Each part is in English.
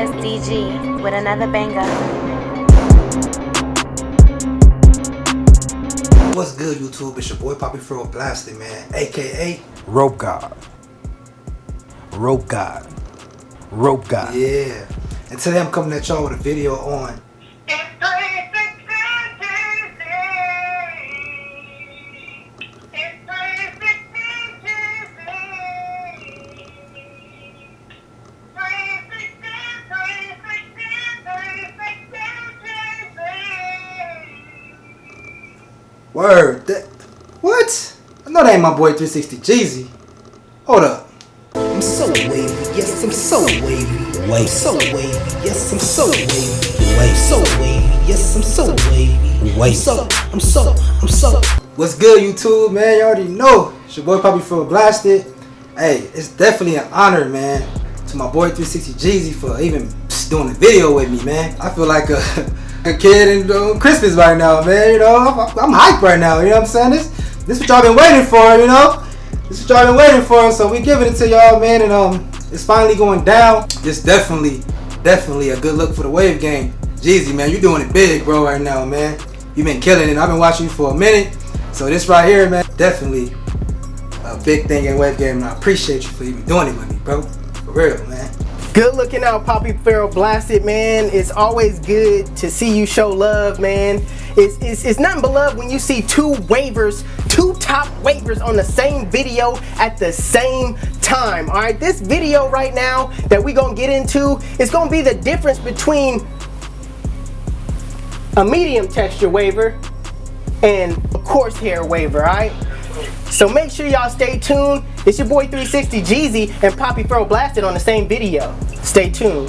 SDG with another banger. What's good, YouTube? It's your boy Poppy Fro Blasted, man, aka Rope God. Rope God. Rope God. Yeah. And today I'm coming at y'all with a video on Word. What? I know that ain't my boy 360 Jeezy. Hold up. I'm so wavy, yes, I'm so wavy. Wave, so wavy, yes, I'm so wavy. Wave, so wavy, yes, I'm so wavy. Wave, I'm so. What's good, YouTube, man? You already know. It's your boy Poppy Fro Blasted. Hey, it's definitely an honor, man, to my boy 360 Jeezy for even doing a video with me, man. I feel like a kid in Christmas right now, man. You know, I'm hyped right now. You know what I'm saying? This what y'all been waiting for, you know. This what y'all been waiting for, so we giving it to y'all, man, and it's finally going down. It's definitely a good look for the wave game. Jeezy, man, you doing it big, bro, right now, man. You been killing it. I've been watching you for a minute, so this right here, man, definitely a big thing in wave game, and I appreciate you for even doing it with me, bro. For real, man. Good looking out, Poppy Fro Blasted, man. It's always good to see you show love, man. It's nothing but love when you see two top wavers on the same video at the same time. All right, this video right now that we gonna get into is gonna be the difference between a medium texture waver and a coarse hair waver. All right. So make sure y'all stay tuned. It's your boy 360 Jeezy and Poppy Fro Blasted on the same video. Stay tuned.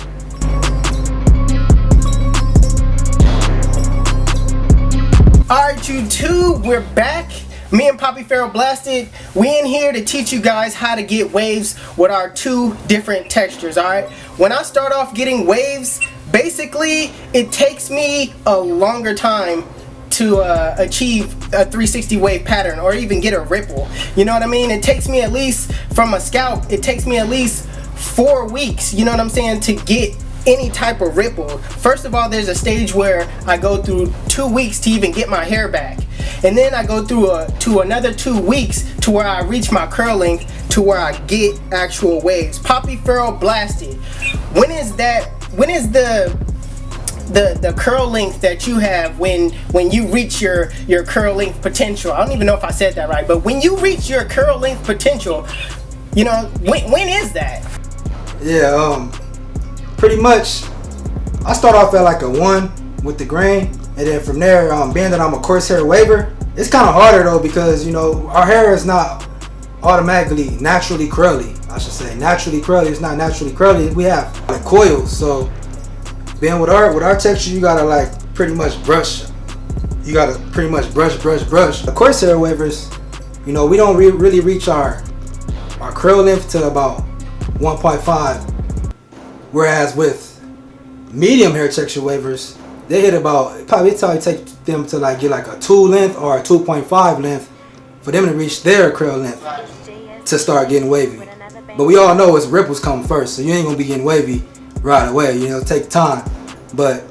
Alright, YouTube, we're back. Me and Poppy Fro Blasted, we in here to teach you guys how to get waves with our two different textures, alright? When I start off getting waves, basically it takes me a longer time to achieve a 360 wave pattern or even get a ripple. You know what I mean? It takes me at least, from a scalp, it takes me at least 4 weeks, you know what I'm saying, to get any type of ripple. First of all, there's a stage where I go through 2 weeks to even get my hair back. And then I go through to another 2 weeks to where I reach my curl length to where I get actual waves. Poppy Fro Blasted. When is the curl length that you have when you reach your curl length potential? I don't even know if I said that right, but when you reach your curl length potential, you know, when is that? Yeah, pretty much I start off at like a 1 with the grain, and then from there, being that I'm a coarse hair waver, it's kind of harder though, because you know our hair is not automatically naturally curly. I should say naturally curly. It's not naturally curly. We have like coils, so being with our texture, you gotta like pretty much brush. You gotta pretty much brush. The coarse hair wavers, you know, we don't really reach our curl length to about 1.5. Whereas with medium hair texture wavers, they hit about, probably take them to like get like a 2 length or a 2.5 length for them to reach their curl length to start getting wavy. But we all know it's ripples come first, so you ain't gonna be getting wavy right away. You know, take time. But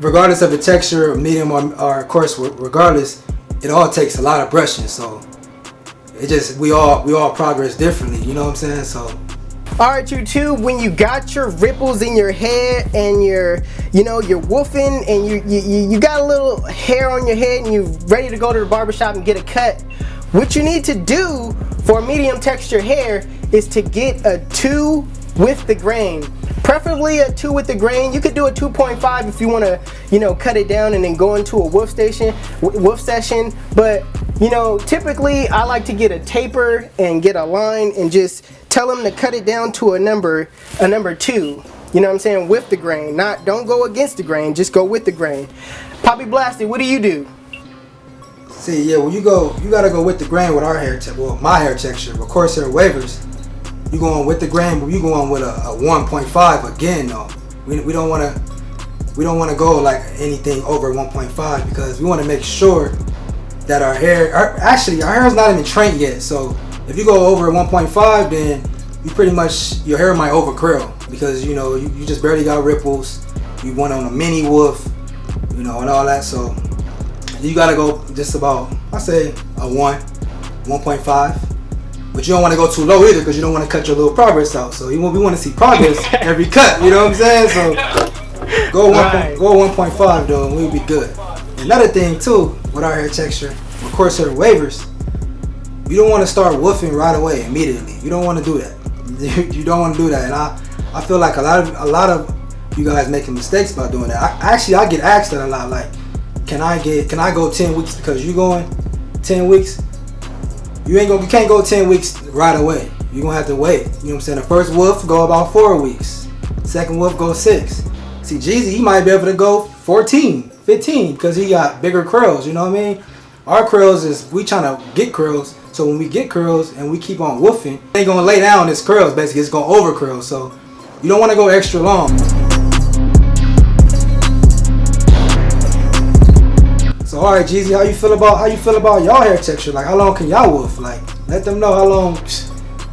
regardless of the texture, medium or coarse, regardless, it all takes a lot of brushing. So it just we all progress differently. You know what I'm saying? So. Alright, YouTube, when you got your ripples in your hair and you're woofing and you got a little hair on your head and you're ready to go to the barbershop and get a cut, what you need to do for medium texture hair is to get a 2 with the grain. Preferably a 2 with the grain. You could do a 2.5 if you want to, you know, cut it down and then go into a woof session. But, you know, typically I like to get a taper and get a line and just tell them to cut it down to a number 2. You know what I'm saying? With the grain. Don't go against the grain, just go with the grain. Poppy Blasted, what do you do? See, yeah, when you gotta go with the grain with our hair my hair texture, with coarse hair wavers. You going with the grain, but you going with a 1.5 again though. We don't wanna go like anything over 1.5 because we wanna make sure that our hair is not even trained yet. So if you go over 1.5, then you pretty much, your hair might over curl because you know you just barely got ripples. You went on a mini woof, you know, and all that. So you gotta go just about, I say a 1.5. But you don't want to go too low either because you don't want to cut your little progress out. So we want to see progress every cut. You know what I'm saying? So go 1.5 though, and we'll be good. Another thing too with our hair texture, of course, hair waivers. You don't want to start woofing right away immediately. You don't want to do that. You don't want to do that. And I feel like a lot of you guys making mistakes by doing that. I get asked that a lot. Like, can I go 10 weeks because you going 10 weeks? You can't go 10 weeks right away. You're gonna have to wait. You know what I'm saying? The first woof go about 4 weeks. Second woof go 6. See, Jeezy, he might be able to go 14, 15 because he got bigger curls. You know what I mean? Our curls is, we trying to get curls. So when we get curls and we keep on woofing, it ain't gonna lay down his curls. Basically, it's gonna over curl. So you don't want to go extra long. So all right, Jeezy, how you feel about y'all hair texture? Like, how long can y'all woof? Like, let them know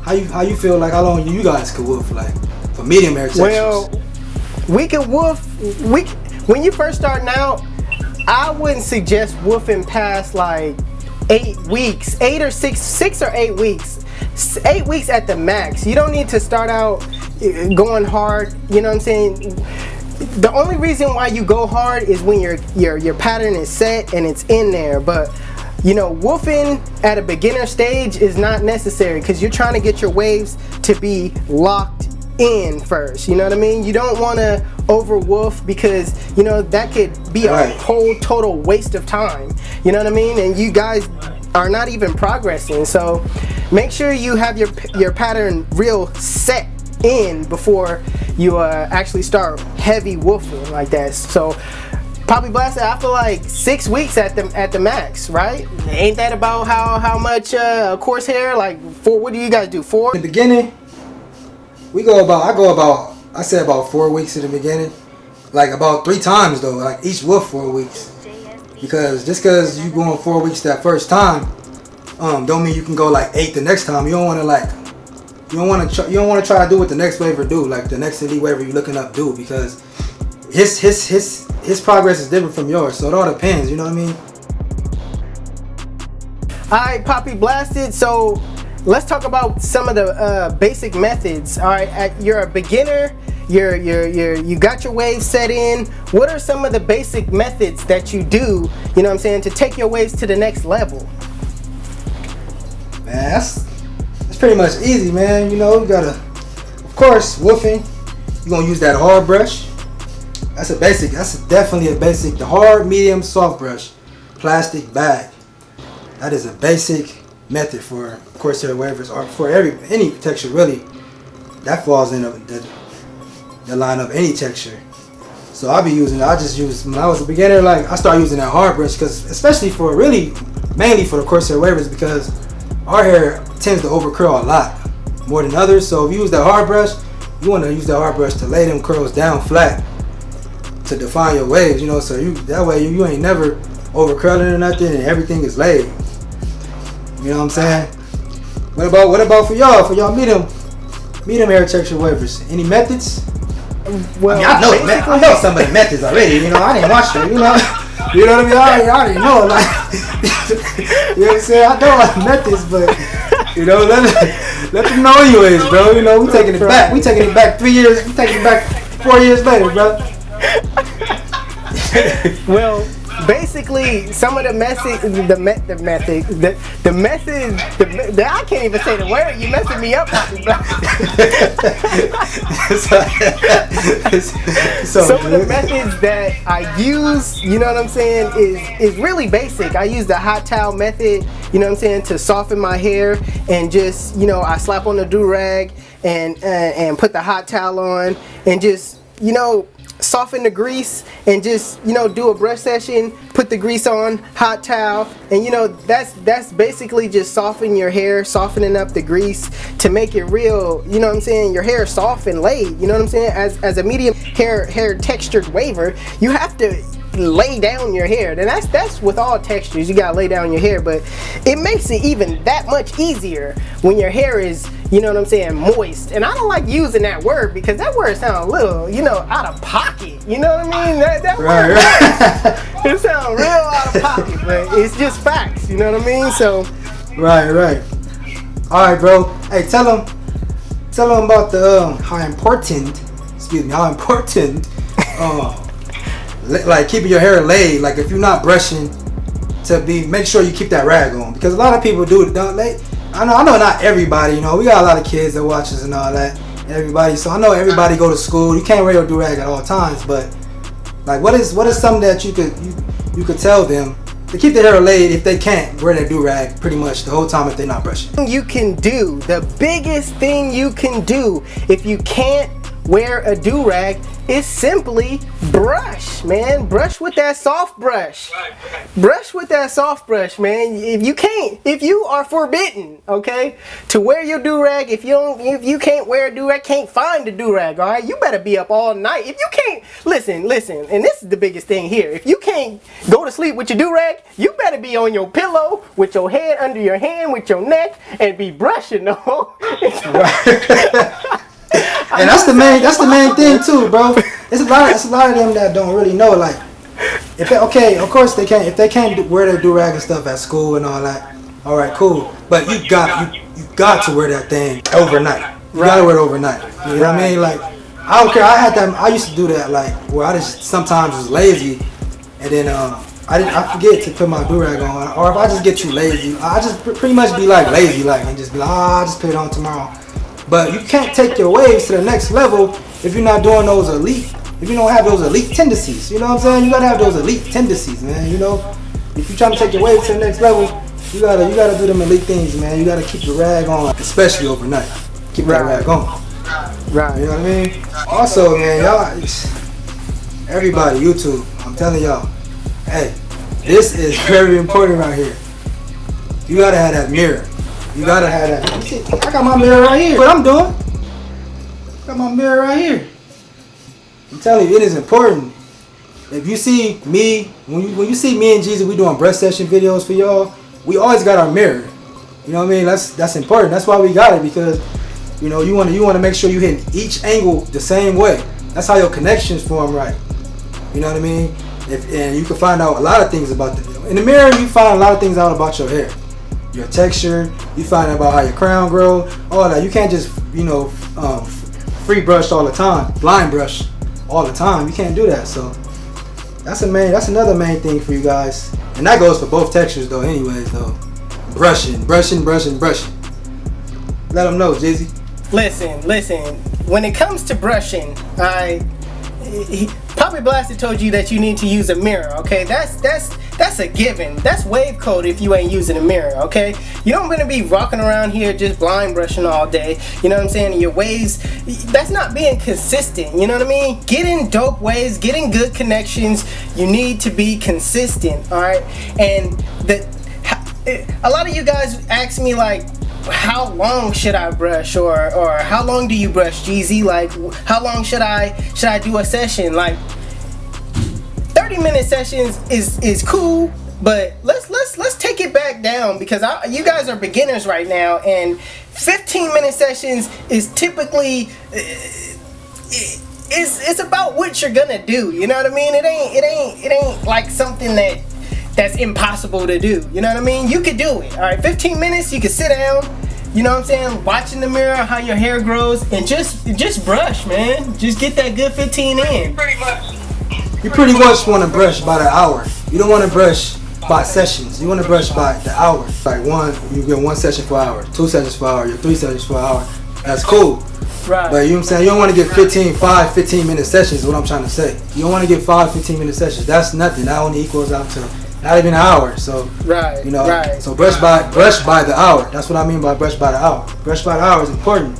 how you feel like how long you guys could woof, like, for medium hair textures. Well, we can woof. When you first starting out, I wouldn't suggest woofing past like 8 weeks, 8 or 6 or 8 weeks. 8 weeks at the max. You don't need to start out going hard. You know what I'm saying? The only reason why you go hard is when your pattern is set and it's in there. But you know, woofing at a beginner stage is not necessary because you're trying to get your waves to be locked in first. You know what I mean? You don't want to over woof because you know that could be a whole total waste of time. You know what I mean? And you guys are not even progressing. So make sure you have your pattern real set in before you actually start heavy woofing like that. So Poppy Blasted, I feel like 6 weeks at the max, right? Ain't that about how much coarse hair? Like 4? What do you guys do? 4? In the beginning, I say about 4 weeks in the beginning. Like about 3 times though. Like each woof 4 weeks. Because just because you going 4 weeks that first time, don't mean you can go like 8 the next time. You don't want to try to do what the next waiver do, like the next elite waiver you looking up do, because his progress is different from yours. So it all depends. You know what I mean? All right, Poppy Blasted. So let's talk about some of the basic methods. All right, you're a beginner. You got your waves set in. What are some of the basic methods that you do? You know what I'm saying, to take your waves to the next level? Man, that's pretty much easy, man. You know, you gotta, of course, woofing. You're gonna use that hard brush. That's a basic. That's definitely a basic. The hard, medium, soft brush, plastic bag. That is a basic method for coarse hair waivers, or for any texture really. That falls in the line of any texture. So I just use, when I was a beginner, like I started using that hard brush because, especially mainly for the coarse hair waivers, because our hair tends to over curl a lot more than others. So if you use that hard brush, you want to use that hard brush to lay them curls down flat to define your waves, you know, so that way you ain't never over curling or nothing, and everything is laid. You know what I'm saying? What about for y'all medium hair texture waivers? Any methods? Well, I mean, I know some of the methods already. You know, I didn't watch them. You know what I mean? I already know. Like, you know what I'm saying? I know the methods, but you know, let them know anyways, bro. You know, we taking it back. We taking it back 3 years. We taking it back 4 years later, bro. Well, basically, some of the method, I can't even say the word. You messing me up, Poppy. Some of the methods that I use, you know what I'm saying, is really basic. I use the hot towel method, you know what I'm saying, to soften my hair, and just, you know, I slap on the do-rag and put the hot towel on and just, you know, soften the grease, and just, you know, do a brush session, put the grease on, hot towel, and you know, that's basically just softening your hair, softening up the grease to make it real, you know what I'm saying, your hair soft and laid, you know what I'm saying. As a medium hair textured waver, you have to lay down your hair. And that's with all textures, you gotta lay down your hair, but it makes it even that much easier when your hair is, you know what I'm saying, moist. And I don't like using that word because that word sounds a little, you know, out of pocket. You know what I mean? That word, right. It sounds real out of pocket, but it's just facts. You know what I mean? So. Right. All right, bro. Hey, tell them about the how important, like keeping your hair laid. Like if you're not brushing, make sure you keep that rag on, because a lot of people don't they. I know not everybody, you know, we got a lot of kids that watch us and all that, everybody, so I know everybody go to school, you can't wear your do-rag at all times, but like what is something that you could tell them to keep their hair laid if they can't wear their do-rag pretty much the whole time if they're not brushing? You can do, the biggest thing you can do if you can't wear a do-rag is simply brush, man. Brush with that soft brush. Brush with that soft brush, man. If you are forbidden, okay, to wear your do-rag, if you can't wear a do-rag, can't find a do-rag, all right, you better be up all night. If you can't, listen, and this is the biggest thing here. If you can't go to sleep with your do-rag, you better be on your pillow with your head under your hand with your neck and be brushing, though. And that's the main thing too, bro. It's a lot of them that don't really know. Like, of course they can't. If they can't wear their do-rag and stuff at school and all that, all right, cool. But you got to wear that thing overnight. You gotta wear it overnight. You know what I mean? Like, I don't care. I used to do that. Like, where I just sometimes was lazy, and then I forget to put my do-rag on, or if I just get too lazy, I just pretty much be like lazy, like, and just be like, I'll just put it on tomorrow. But you can't take your waves to the next level if you're not doing those elite, if you don't have those elite tendencies. You know what I'm saying? You gotta have those elite tendencies, man. You know, if you're trying to take your waves to the next level, you gotta do them elite things, man. You gotta keep your rag on, especially overnight. Keep that rag on. Right. You know what I mean? Also, man, y'all, everybody, YouTube, I'm telling y'all, hey, this is very important right here. You gotta have that mirror. You gotta have that. I got my mirror right here. What I'm doing? Got my mirror right here. I'm telling you, it is important. If you see me, when you see me and Jeezy, we doing breast session videos for y'all, we always got our mirror. You know what I mean? That's important. That's why we got it, because you know you want to make sure you hit each angle the same way. That's how your connections form right. You know what I mean? And you can find out a lot of things about in the mirror. You find a lot of things out about your hair. Your texture, you find out about how your crown grow, all that. You can't just, free brush all the time, blind brush all the time. You can't do that. So that's another main thing for you guys, and that goes for both textures though. Anyways, though, brushing. Let them know, Jeezy. Listen. When it comes to brushing, Poppy Blasted told you that you need to use a mirror, okay? That's a given. That's wave code if you ain't using a mirror, okay? You don't gonna be rocking around here just blind brushing all day, you know what I'm saying? Your waves, that's not being consistent, you know what I mean? Getting dope waves, getting good connections, you need to be consistent, all right? And a lot of you guys ask me like, how long should I brush, or how long do you brush, Jeezy? Like, how long should I do a session? Like, 30-minute sessions is cool, but let's take it back down, because you guys are beginners right now, and 15-minute sessions is typically it's about what you're gonna do. You know what I mean? It ain't like something that's impossible to do. You know what I mean? You could do it. All right, 15 minutes, you can sit down, you know what I'm saying, watch in the mirror how your hair grows, and just brush, man. Just get that good 15 in. You pretty much want to brush by the hour. You don't want to brush by sessions. You want to brush by the hour. Like you get one session for an hour, 2 sessions for an hour, 3 sessions for an hour. That's cool. Right. But you know what I'm saying? You don't want to get 15-minute sessions is what I'm trying to say. You don't want to get 15-minute sessions. That's nothing. That only equals out to not even an hour. So right. You know. Right. So brush by the hour. That's what I mean by brush by the hour. Brush by the hour is important.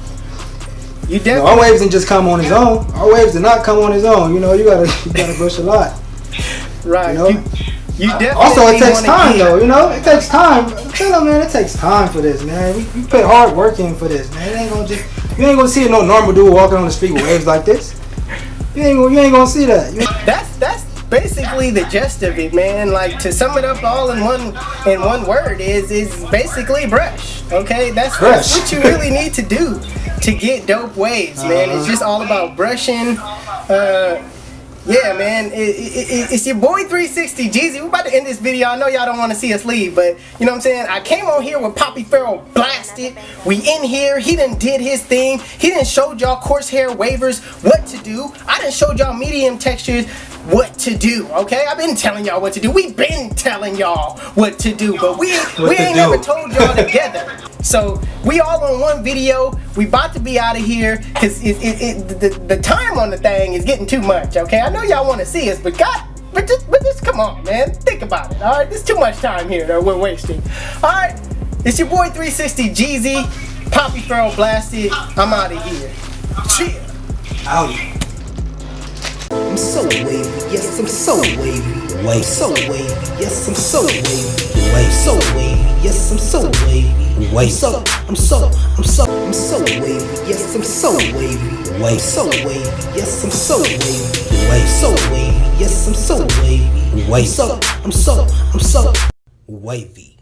You definitely. Our waves didn't just come on his own. Our waves did not come on his own. You know, you gotta brush a lot. Right. You know? You definitely. Also, it takes time though. You know, it takes time. Tell them, man, it takes time for this, man. We put hard work in for this, man. You ain't gonna see no normal dude walking on the street with waves like this. You ain't gonna see that. basically the gist of it, man. Like, to sum it up all in one word is basically brush. Okay, that's what you really need to do to get dope waves, man. It's just all about brushing. Yeah, man, it's your boy 360 Jeezy. We're about to end this video. I know y'all don't want to see us leave, but you know what I'm saying? I came on here with Poppy Farrell Blasted. We in here. He done did his thing. He done showed y'all coarse hair wavers what to do. I done showed y'all medium textures what to do, okay? I've been telling y'all what to do. We've been telling y'all what to do, but we ain't never told y'all together. So we all on one video. We about to be out of here because the time on the thing is getting too much, okay? I know y'all want to see us, but just come on, man. Think about it, all right? There's too much time here that we're wasting. All right, it's your boy 360 Jeezy, Poppy Farrell Blasted. I'm out of here. Chill. Out. I'm so wavy, yes, I'm so wavy. Wave so wavy, yes, I'm so wavy. Wave so wavy, yes, I'm so wavy. Wave so, I'm so wavy, yes, I'm so wavy. Wave so wavy, yes, I'm so wavy. Wave so wavy, yes, I'm so wavy. Wave so, I'm so wavy.